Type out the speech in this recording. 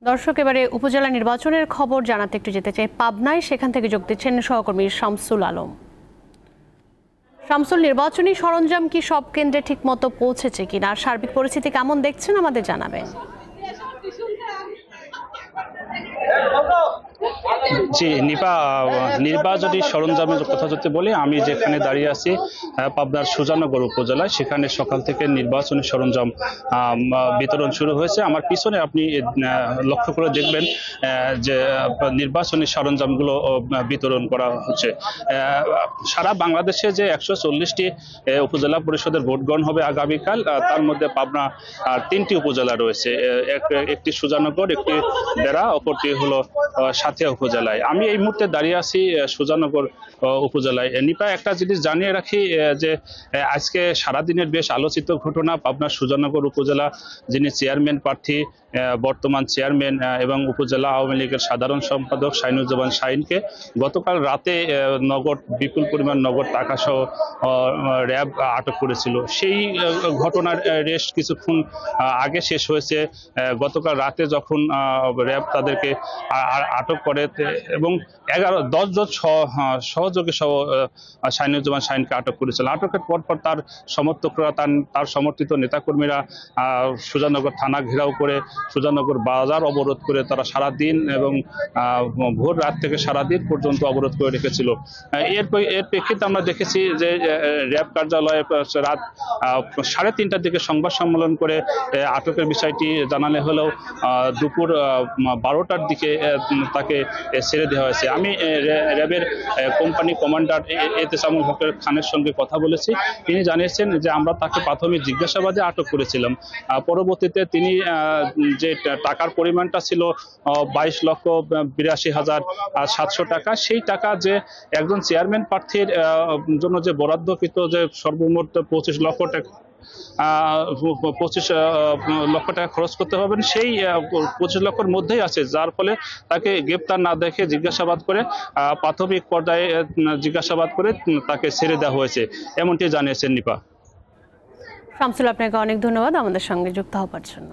দর্শক, এবারে উপজেলা নির্বাচনের খবর জানাতে একটু যেতে চাই পাবনায়। সেখান থেকে যোগ দিচ্ছেন সহকর্মী শামসুল আলম। শামসুল, নির্বাচনী সরঞ্জাম কি সব কেন্দ্রে ঠিকমতো পৌঁছেছে কিনা, আর সার্বিক পরিস্থিতি কেমন দেখছেন আমাদের জানাবেন। জি নিপা, নির্বাচনী সরঞ্জামের কথা যদি বলি, আমি যেখানে দাঁড়িয়ে আছি পাবনার সুজানগর উপজেলায়, সেখানে সকাল থেকে নির্বাচনী সরঞ্জাম বিতরণ শুরু হয়েছে। আমার পিছনে আপনি লক্ষ্য করে দেখবেন যে নির্বাচনী সরঞ্জামগুলো বিতরণ করা হচ্ছে। সারা বাংলাদেশে যে 140টি উপজেলা পরিষদের ভোট গ্রহণ হবে আগামীকাল, তার মধ্যে পাবনা 3টি উপজেলা রয়েছে। একটি সুজানগর, একটি বেড়া, অপরটি হলো সাথিয়া উপজেলায়। আমি এই মুহূর্তে দাঁড়িয়ে আছি সুজানগর উপজেলায়। নিপা, একটা জিনিস জানিয়ে রাখি যে আজকে সারাদিনের বেশ আলোচিত ঘটনা, পাবনা সুজানগর উপজেলা যিনি চেয়ারম্যান প্রার্থী, বর্তমান চেয়ারম্যান এবং উপজেলা আওয়ামী লীগের সাধারণ সম্পাদক শাহিনুজ্জামান শাহিনকে গতকাল রাতে নগদ, বিপুল পরিমাণ নগদ টাকা সহ র্যাব আটক করেছিল। সেই ঘটনার রেশ কিছুক্ষণ আগে শেষ হয়েছে। গতকাল রাতে যখন র্যাব তাদেরকে আটক করে এবং 10 জন সহযোগী সহ শাহিনুজ্জামান শাহিনকে আটক করেছিল। আটকের পর তার সমর্থকরা, তার সমর্থিত নেতাকর্মীরা সুজানগর থানা ঘেরাও করে সুজানগর বাজার অবরোধ করে তারা সারাদিন এবং ভোর রাত থেকে সারাদিন পর্যন্ত অবরোধ করে রেখেছিল। এর প্রেক্ষিতে আমরা দেখেছি যে র্যাব কার্যালয়ে রাত 3:30টার দিকে সংবাদ সম্মেলন করে আটকের বিষয়টি জানালে হলেও দুপুর 12টার দিকে তাকে ছেড়ে দেওয়া হয়েছে। আমি র্যাবের কোম্পানি কমান্ডার এতেসামুল হকের খানের সঙ্গে কথা বলেছি। তিনি জানিয়েছেন যে আমরা তাকে প্রাথমিক জিজ্ঞাসাবাদে আটক করেছিলাম। পরবর্তীতে তিনি যে টাকার পরিমাণটা ছিল 22,82,700 টাকা, সেই টাকা যে একজন চেয়ারম্যান প্রার্থীর জন্য যে বরাদ্দকৃত যে সর্বমোট 25 লক্ষ টাকা 25 লক্ষ টাকা খরচ করতে হবেন, সেই 25 লক্ষের মধ্যেই আছে, যার ফলে তাকে গ্রেপ্তার না দেখে জিজ্ঞাসাবাদ করে প্রাথমিক পর্যায়ে জিজ্ঞাসাবাদ করে তাকে ছেড়ে দেওয়া হয়েছে, এমনটি জানিয়েছেন নিপা। শামসুল, আপনাকে অনেক ধন্যবাদ আমাদের সঙ্গে যুক্ত হওয়ার জন্য।